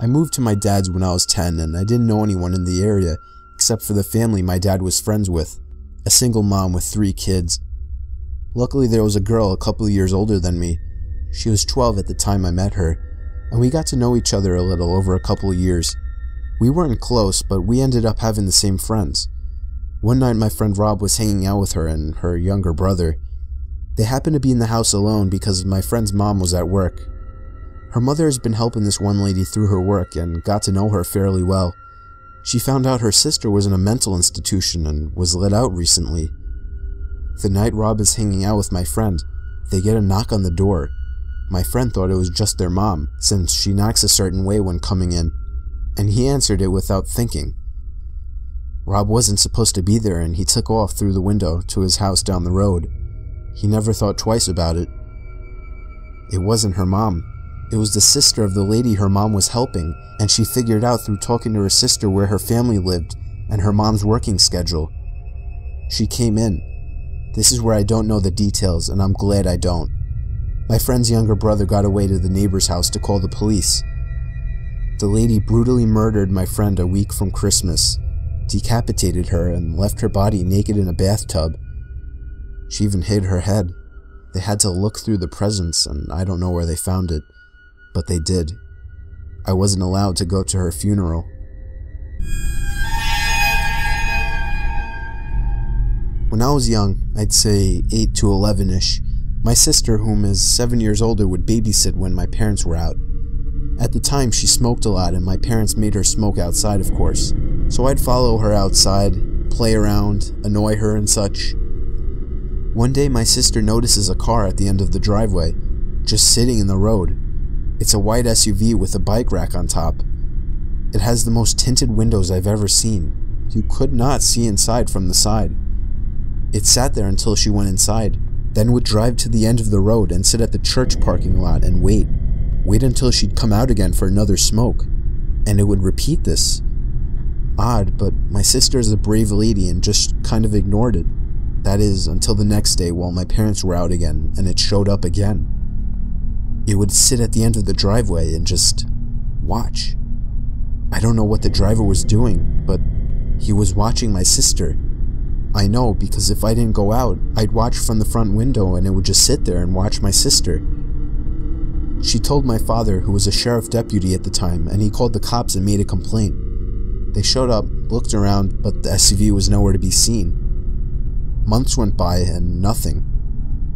I moved to my dad's when I was 10 and I didn't know anyone in the area except for the family my dad was friends with, a single mom with 3 kids. Luckily there was a girl a couple of years older than me. She was 12 at the time I met her, and we got to know each other a little over a couple of years. We weren't close, but we ended up having the same friends. One night my friend Rob was hanging out with her and her younger brother. They happened to be in the house alone because my friend's mom was at work. Her mother has been helping this one lady through her work and got to know her fairly well. She found out her sister was in a mental institution and was let out recently. The night Rob is hanging out with my friend, they get a knock on the door. My friend thought it was just their mom, since she knocks a certain way when coming in, and he answered it without thinking. Rob wasn't supposed to be there and he took off through the window to his house down the road. He never thought twice about it. It wasn't her mom. It was the sister of the lady her mom was helping, and she figured out through talking to her sister where her family lived and her mom's working schedule. She came in. This is where I don't know the details, and I'm glad I don't. My friend's younger brother got away to the neighbor's house to call the police. The lady brutally murdered my friend a week from Christmas, decapitated her, and left her body naked in a bathtub. She even hid her head. They had to look through the presents, and I don't know where they found it. But they did. I wasn't allowed to go to her funeral. When I was young, I'd say 8 to 11-ish, my sister, whom is 7 years older, would babysit when my parents were out. At the time, she smoked a lot, and my parents made her smoke outside, of course. So I'd follow her outside, play around, annoy her and such. One day, my sister notices a car at the end of the driveway, just sitting in the road. It's a white SUV with a bike rack on top. It has the most tinted windows I've ever seen. You could not see inside from the side. It sat there until she went inside, then would drive to the end of the road and sit at the church parking lot and wait. Wait until she'd come out again for another smoke. And it would repeat this. Odd, but my sister is a brave lady and just kind of ignored it. That is, until the next day while my parents were out again and it showed up again. It would sit at the end of the driveway and just watch. I don't know what the driver was doing, but he was watching my sister. I know because if I didn't go out, I'd watch from the front window and it would just sit there and watch my sister. She told my father, who was a sheriff deputy at the time, and he called the cops and made a complaint. They showed up, looked around, but the SUV was nowhere to be seen. Months went by and nothing.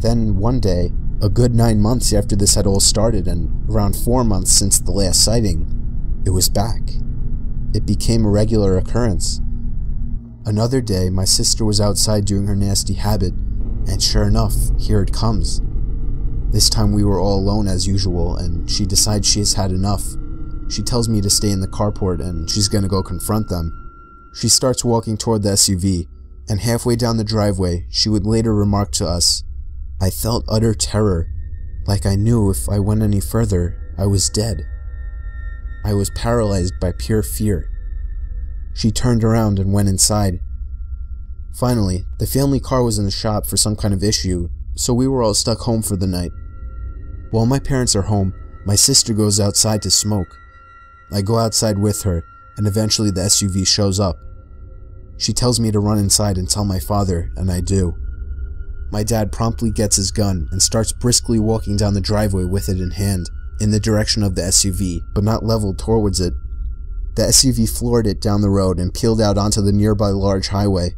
Then one day, a good 9 months after this had all started and around 4 months since the last sighting, it was back. It became a regular occurrence. Another day, my sister was outside doing her nasty habit, and sure enough, here it comes. This time we were all alone as usual, and she decides she has had enough. She tells me to stay in the carport and she's gonna go confront them. She starts walking toward the SUV, and halfway down the driveway, she would later remark to us, "I felt utter terror, like I knew if I went any further, I was dead. I was paralyzed by pure fear." She turned around and went inside. Finally, the family car was in the shop for some kind of issue, so we were all stuck home for the night. While my parents are home, my sister goes outside to smoke. I go outside with her, and eventually the SUV shows up. She tells me to run inside and tell my father, and I do. My dad promptly gets his gun and starts briskly walking down the driveway with it in hand, in the direction of the SUV, but not leveled towards it. The SUV floored it down the road and peeled out onto the nearby large highway.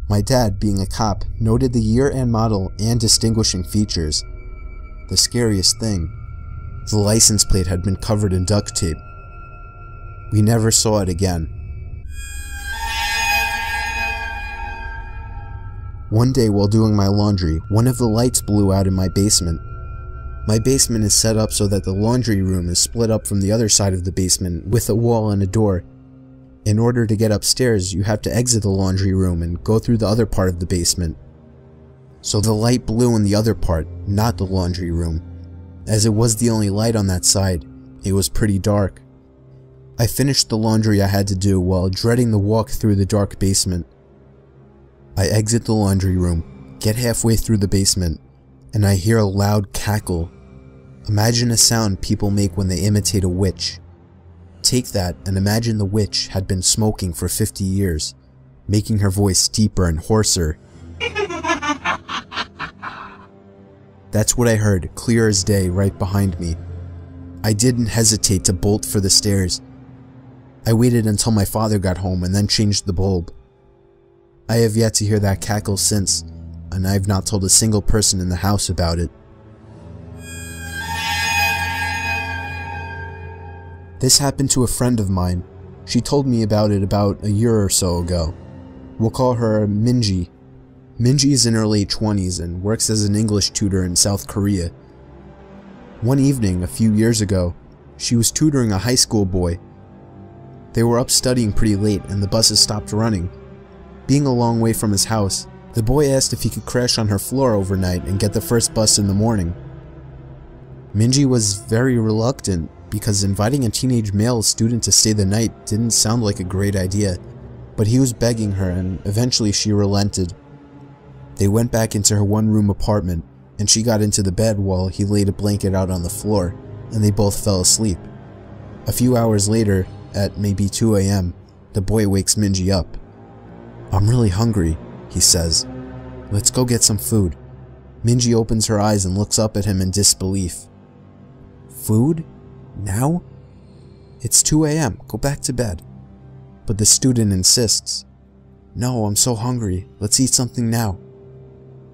My dad, being a cop, noted the year and model and distinguishing features. The scariest thing, the license plate had been covered in duct tape. We never saw it again. One day while doing my laundry, one of the lights blew out in my basement. My basement is set up so that the laundry room is split up from the other side of the basement with a wall and a door. In order to get upstairs, you have to exit the laundry room and go through the other part of the basement. So the light blew in the other part, not the laundry room. As it was the only light on that side, it was pretty dark. I finished the laundry I had to do while dreading the walk through the dark basement. I exit the laundry room, get halfway through the basement, and I hear a loud cackle. Imagine a sound people make when they imitate a witch. Take that and imagine the witch had been smoking for 50 years, making her voice deeper and hoarser. That's what I heard, clear as day, right behind me. I didn't hesitate to bolt for the stairs. I waited until my father got home and then changed the bulb. I have yet to hear that cackle since, and I have not told a single person in the house about it. This happened to a friend of mine. She told me about it about a year or so ago. We'll call her Minji. Minji is in her late 20s and works as an English tutor in South Korea. One evening, a few years ago, she was tutoring a high school boy. They were up studying pretty late and the buses stopped running. Being a long way from his house, the boy asked if he could crash on her floor overnight and get the first bus in the morning. Minji was very reluctant because inviting a teenage male student to stay the night didn't sound like a great idea, but he was begging her and eventually she relented. They went back into her one-room apartment and she got into the bed while he laid a blanket out on the floor, and they both fell asleep. A few hours later, at maybe 2 a.m., the boy wakes Minji up. "I'm really hungry," he says. "Let's go get some food." Minji opens her eyes and looks up at him in disbelief. "Food? Now?" "It's 2 a.m. Go back to bed." But the student insists. "No, I'm so hungry. Let's eat something now."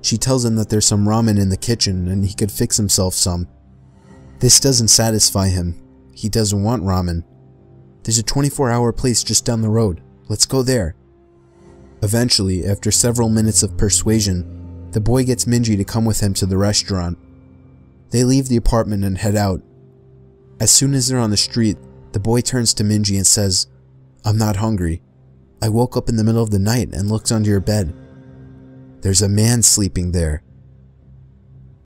She tells him that there's some ramen in the kitchen and he could fix himself some. This doesn't satisfy him. He doesn't want ramen. "There's a 24-hour place just down the road. Let's go there." Eventually, after several minutes of persuasion, the boy gets Minji to come with him to the restaurant. They leave the apartment and head out. As soon as they're on the street, the boy turns to Minji and says, "I'm not hungry. I woke up in the middle of the night and looked under your bed. There's a man sleeping there."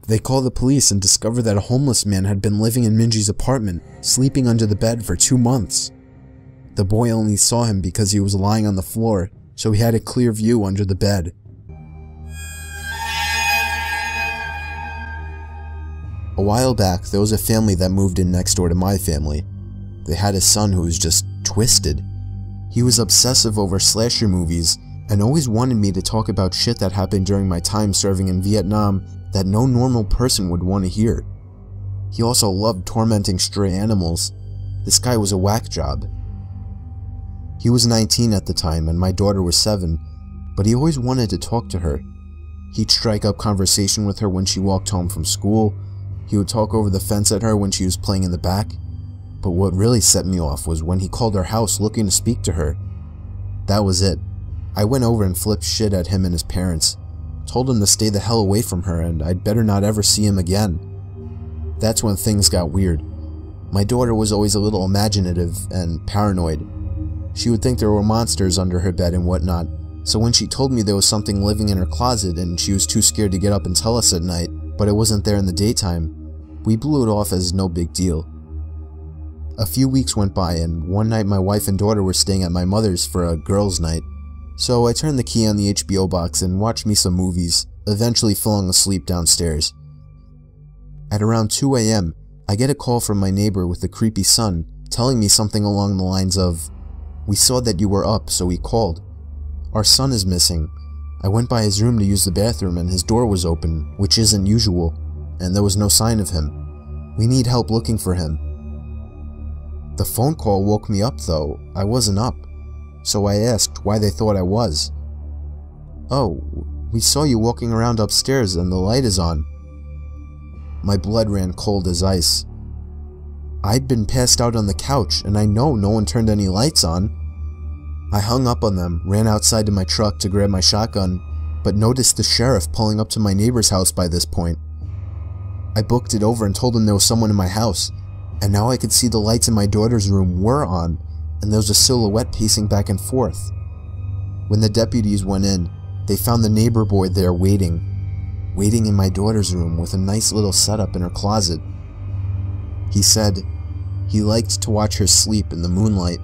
They call the police and discover that a homeless man had been living in Minji's apartment, sleeping under the bed for 2 months. The boy only saw him because he was lying on the floor, so he had a clear view under the bed. A while back, there was a family that moved in next door to my family. They had a son who was just twisted. He was obsessive over slasher movies and always wanted me to talk about shit that happened during my time serving in Vietnam that no normal person would want to hear. He also loved tormenting stray animals. This guy was a whack job. He was 19 at the time and my daughter was 7, but he always wanted to talk to her. He'd strike up conversation with her when she walked home from school. He would talk over the fence at her when she was playing in the back. But what really set me off was when he called our house looking to speak to her. That was it. I went over and flipped shit at him and his parents. Told him to stay the hell away from her and I'd better not ever see him again. That's when things got weird. My daughter was always a little imaginative and paranoid. She would think there were monsters under her bed and whatnot, so when she told me there was something living in her closet and she was too scared to get up and tell us at night, but it wasn't there in the daytime, we blew it off as no big deal. A few weeks went by and one night my wife and daughter were staying at my mother's for a girls' night. So I turned the key on the HBO box and watched me some movies, eventually falling asleep downstairs. At around 2 a.m., I get a call from my neighbor with a creepy son telling me something along the lines of, "We saw that you were up, so we called. Our son is missing. I went by his room to use the bathroom and his door was open, which isn't usual, and there was no sign of him. We need help looking for him." The phone call woke me up though. I wasn't up. So I asked why they thought I was. "Oh, we saw you walking around upstairs and the light is on." My blood ran cold as ice. I'd been passed out on the couch and I know no one turned any lights on. I hung up on them, ran outside to my truck to grab my shotgun, but noticed the sheriff pulling up to my neighbor's house by this point. I booked it over and told him there was someone in my house, and now I could see the lights in my daughter's room were on, and there was a silhouette pacing back and forth. When the deputies went in, they found the neighbor boy there waiting in my daughter's room with a nice little setup in her closet. He said he liked to watch her sleep in the moonlight.